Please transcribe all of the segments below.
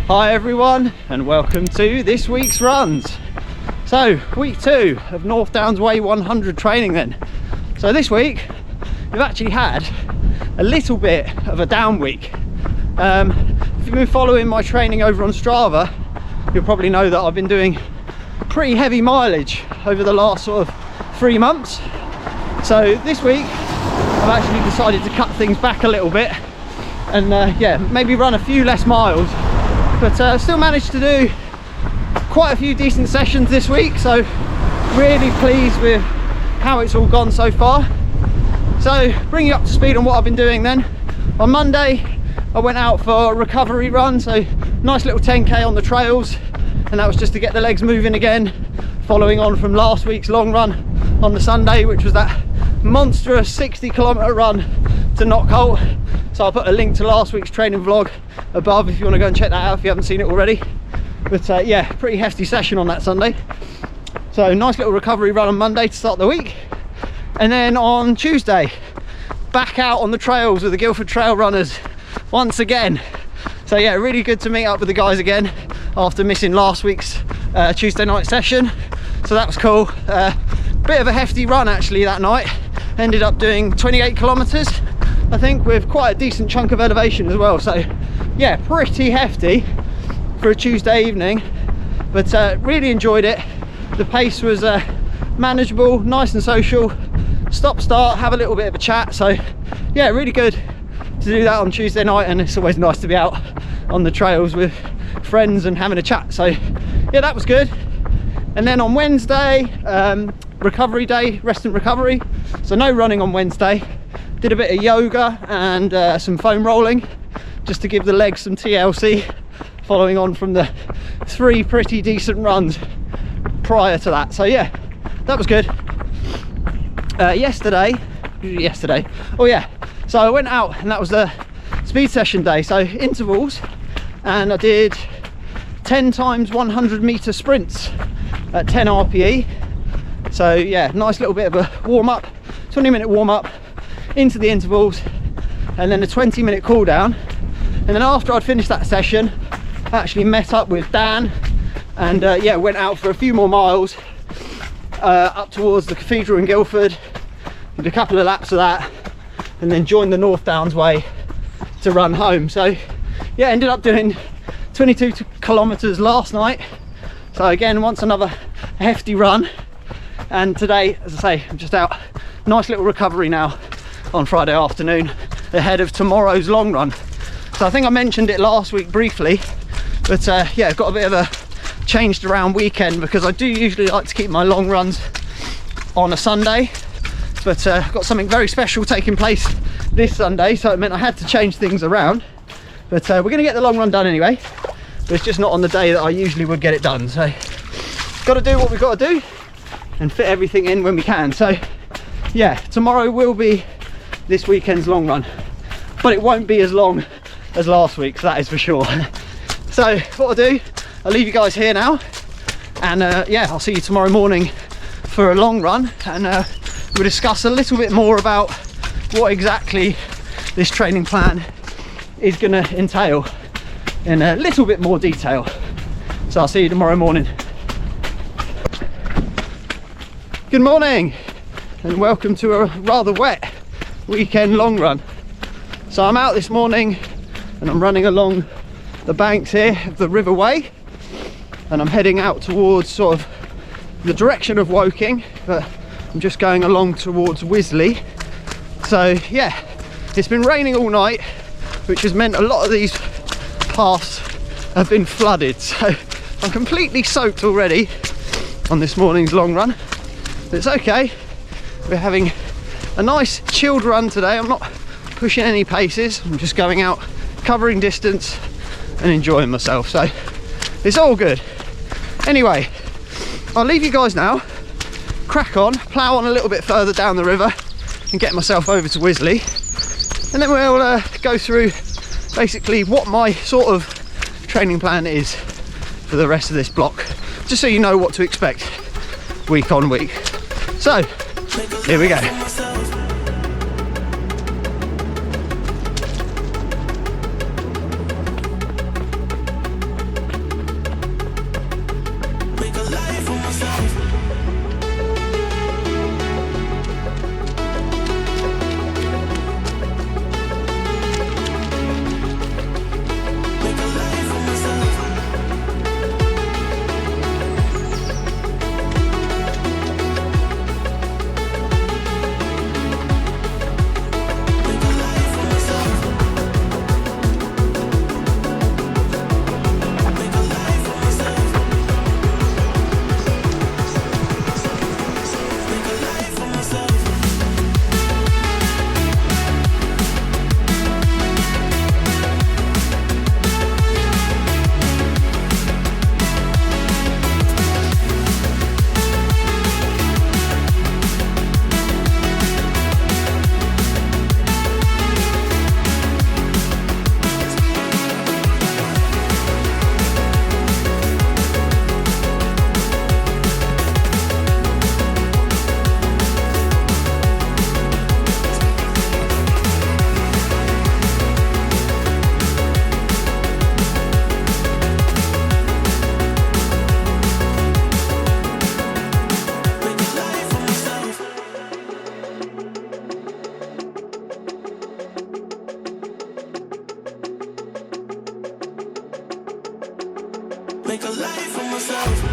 Hi everyone, and welcome to this week's runs. So week 2 of North Downs Way 100 training then. So this week we've actually had a little bit of a down week. If you've been following my training over on Strava, you'll probably know that I've been doing pretty heavy mileage over the last sort of 3 months. So this week I've actually decided to cut things back a little bit and yeah, maybe run a few less miles, but still managed to do quite a few decent sessions this week, so really pleased with how it's all gone so far. So bring you up to speed on what I've been doing then. On Monday I went out for a recovery run, so nice little 10k on the trails, and that was just to get the legs moving again, following on from last week's long run on the Sunday, which was that monstrous 60-kilometer run to Knockholt. So I'll put a link to last week's training vlog above if you want to go and check that out if you haven't seen it already. But yeah, pretty hefty session on that Sunday. So nice little recovery run on Monday to start the week. And then on Tuesday, back out on the trails with the Guildford trail runners once again. So yeah, really good to meet up with the guys again after missing last week's Tuesday night session. So that was cool. Bit of a hefty run actually that night. Ended up doing 28 kilometers, I think, with quite a decent chunk of elevation as well. So yeah, pretty hefty for a Tuesday evening, but really enjoyed it. The pace was manageable, nice and social. Stop start, have a little bit of a chat. So yeah, really good to do that on Tuesday night, and it's always nice to be out on the trails with friends and having a chat. So yeah, that was good. And then on Wednesday, recovery day, rest and recovery. So no running on Wednesday. Did a bit of yoga and some foam rolling just to give the legs some TLC, following on from the 3 pretty decent runs prior to that. So yeah, that was good. Yesterday, oh yeah, so I went out and that was the speed session day, so intervals, and I did 10 times 100 meter sprints at 10 RPE. So yeah, nice little bit of a warm up, 20-minute warm up into the intervals, and then a 20-minute cool down. And then after I'd finished that session, I actually met up with Dan and yeah, went out for a few more miles up towards the cathedral in Guildford, did a couple of laps of that, and then joined the North Downs Way to run home. So yeah, ended up doing 22 kilometers last night. So again, once another hefty run. And today, as I say, I'm just out, nice little recovery now on Friday afternoon ahead of tomorrow's long run. So I think I mentioned it last week briefly, but yeah, I've got a bit of a changed around weekend because I do usually like to keep my long runs on a Sunday, but I've got something very special taking place this Sunday, so it meant I had to change things around. But we're going to get the long run done anyway, but it's just not on the day that I usually would get it done. So got to do what we've got to do and fit everything in when we can. So yeah, tomorrow will be this weekend's long run, but it won't be as long as last week's, that is for sure. So what I'll do, I'll leave you guys here now, and yeah, I'll see you tomorrow morning for a long run, and we'll discuss a little bit more about what exactly this training plan is going to entail in a little bit more detail. So I'll see you tomorrow morning. Good morning and welcome to a rather wet weekend long run. So I'm out this morning and I'm running along the banks here of the River Way, and I'm heading out towards sort of the direction of Woking, but I'm just going along towards Wisley. So yeah, it's been raining all night, which has meant a lot of these paths have been flooded, so I'm completely soaked already on this morning's long run. But it's okay, we're having a nice chilled run today. I'm not pushing any paces, I'm just going out, covering distance and enjoying myself, so it's all good. Anyway, I'll leave you guys now, crack on, plough on a little bit further down the river and get myself over to Wisley, and then we'll go through basically what my sort of training plan is for the rest of this block, just so you know what to expect week on week. So here we go. Make a life for myself.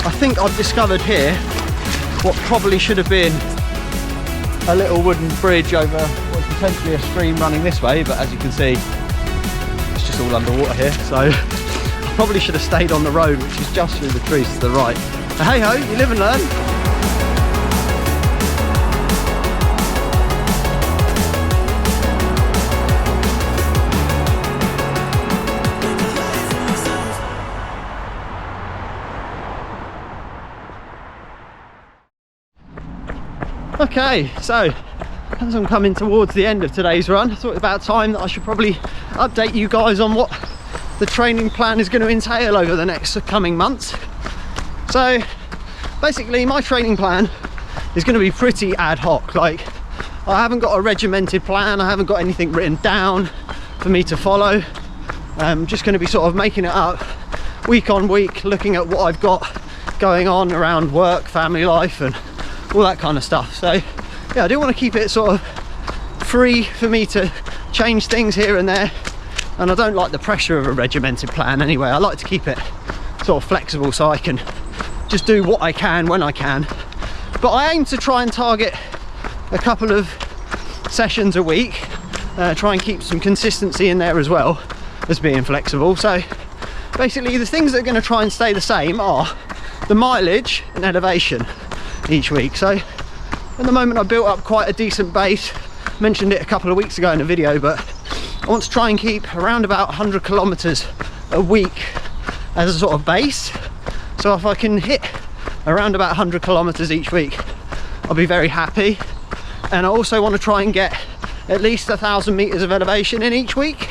I think I've discovered here what probably should have been a little wooden bridge over what's potentially a stream running this way, but as you can see it's just all underwater here, so I probably should have stayed on the road, which is just through the trees to the right. But hey ho, you live and learn. Okay, so as I'm coming towards the end of today's run, I thought it about time that I should probably update you guys on what the training plan is going to entail over the next coming months. So basically my training plan is going to be pretty ad hoc. Like, I haven't got a regimented plan, I haven't got anything written down for me to follow. I'm just going to be sort of making it up week on week, looking at what I've got going on around work, family life and all that kind of stuff. So yeah, I do want to keep it sort of free for me to change things here and there, and I don't like the pressure of a regimented plan anyway. I like to keep it sort of flexible so I can just do what I can when I can. But I aim to try and target a couple of sessions a week, try and keep some consistency in there as well as being flexible. So basically the things that are going to try and stay the same are the mileage and elevation each week. So at the moment I've built up quite a decent base, mentioned it a couple of weeks ago in a video, but I want to try and keep around about 100 kilometers a week as a sort of base. So if I can hit around about 100 kilometers each week, I'll be very happy. And I also want to try and get at least 1,000 meters of elevation in each week.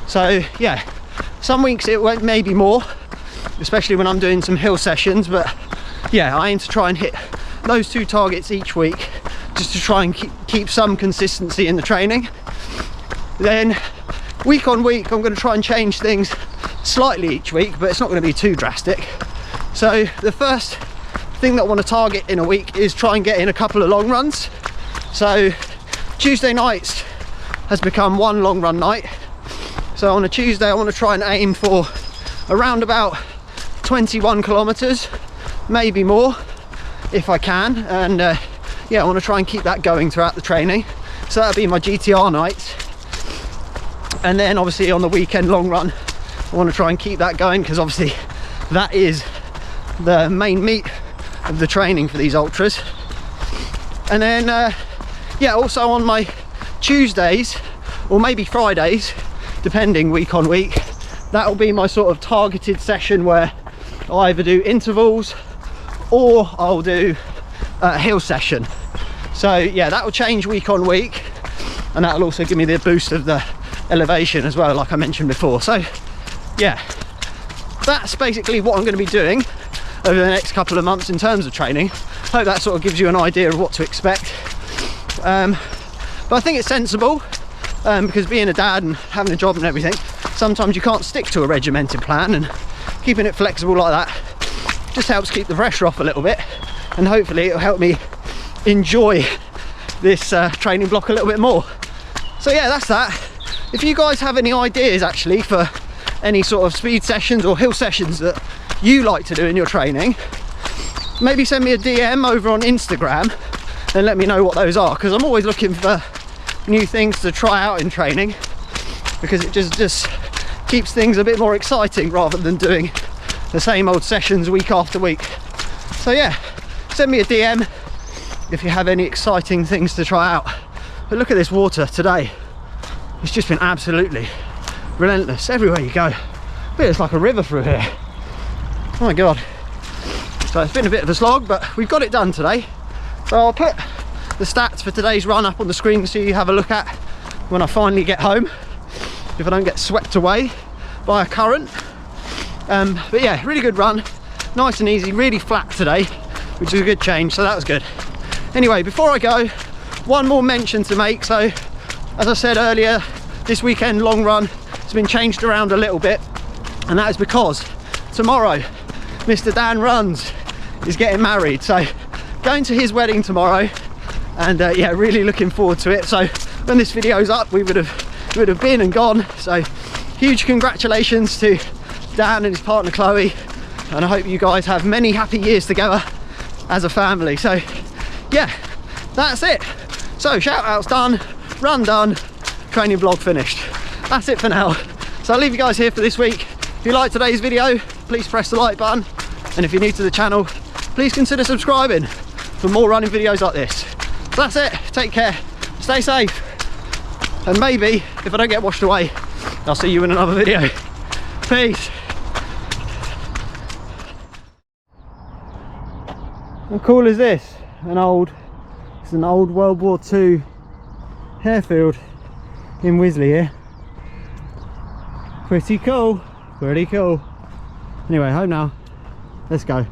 So yeah, some weeks it won't, maybe more, especially when I'm doing some hill sessions, but yeah, I aim to try and hit those two targets each week just to try and keep some consistency in the training. Then week on week I'm going to try and change things slightly each week, but it's not going to be too drastic. So the first thing that I want to target in a week is try and get in a couple of long runs. So Tuesday nights has become one long run night. So on a Tuesday I want to try and aim for around about 21 kilometers, maybe more if I can. And yeah, I want to try and keep that going throughout the training. So that'll be my GTR nights. And then obviously on the weekend long run I want to try and keep that going, because obviously that is the main meat of the training for these ultras. And then yeah, also on my Tuesdays or maybe Fridays, depending week on week, that will be my sort of targeted session where I'll either do intervals or I'll do a hill session. So yeah, that will change week on week, and that will also give me the boost of the elevation as well, like I mentioned before. So yeah, that's basically what I'm going to be doing over the next couple of months in terms of training. Hope that sort of gives you an idea of what to expect. But I think it's sensible, because being a dad and having a job and everything, sometimes you can't stick to a regimented plan, and keeping it flexible like that just helps keep the pressure off a little bit, and hopefully it'll help me enjoy this training block a little bit more. So yeah, that's that. If you guys have any ideas actually for any sort of speed sessions or hill sessions that you like to do in your training, maybe send me a DM over on Instagram and let me know what those are, because I'm always looking for new things to try out in training, because it just keeps things a bit more exciting rather than doing the same old sessions week after week. So yeah, send me a DM if you have any exciting things to try out. But look at this water today, it's just been absolutely relentless everywhere you go. It's like a river through here, oh my god. So it's been a bit of a slog, but we've got it done today. So I'll put the stats for today's run up on the screen so you have a look at when I finally get home, if I don't get swept away by a current. But yeah, really good run, nice and easy, really flat today, which is a good change, so that was good. Anyway, before I go, one more mention to make. So as I said earlier, this weekend long run has been changed around a little bit, and that is because tomorrow Mr. Dan Runs is getting married, so going to his wedding tomorrow, and yeah, really looking forward to it. So when this video's up, we would have been and gone, so huge congratulations to Dan and his partner Chloe, and I hope you guys have many happy years together as a family. So yeah, that's it. So shout outs done, run done, training vlog finished. That's it for now. So I'll leave you guys here for this week. If you liked today's video, please press the like button, and if you're new to the channel, please consider subscribing for more running videos like this. So that's it, take care, stay safe, and maybe if I don't get washed away, I'll see you in another video. Peace. How cool is this? It's an old World War II airfield in Wisley here. Pretty cool, pretty cool. Anyway, home now, let's go.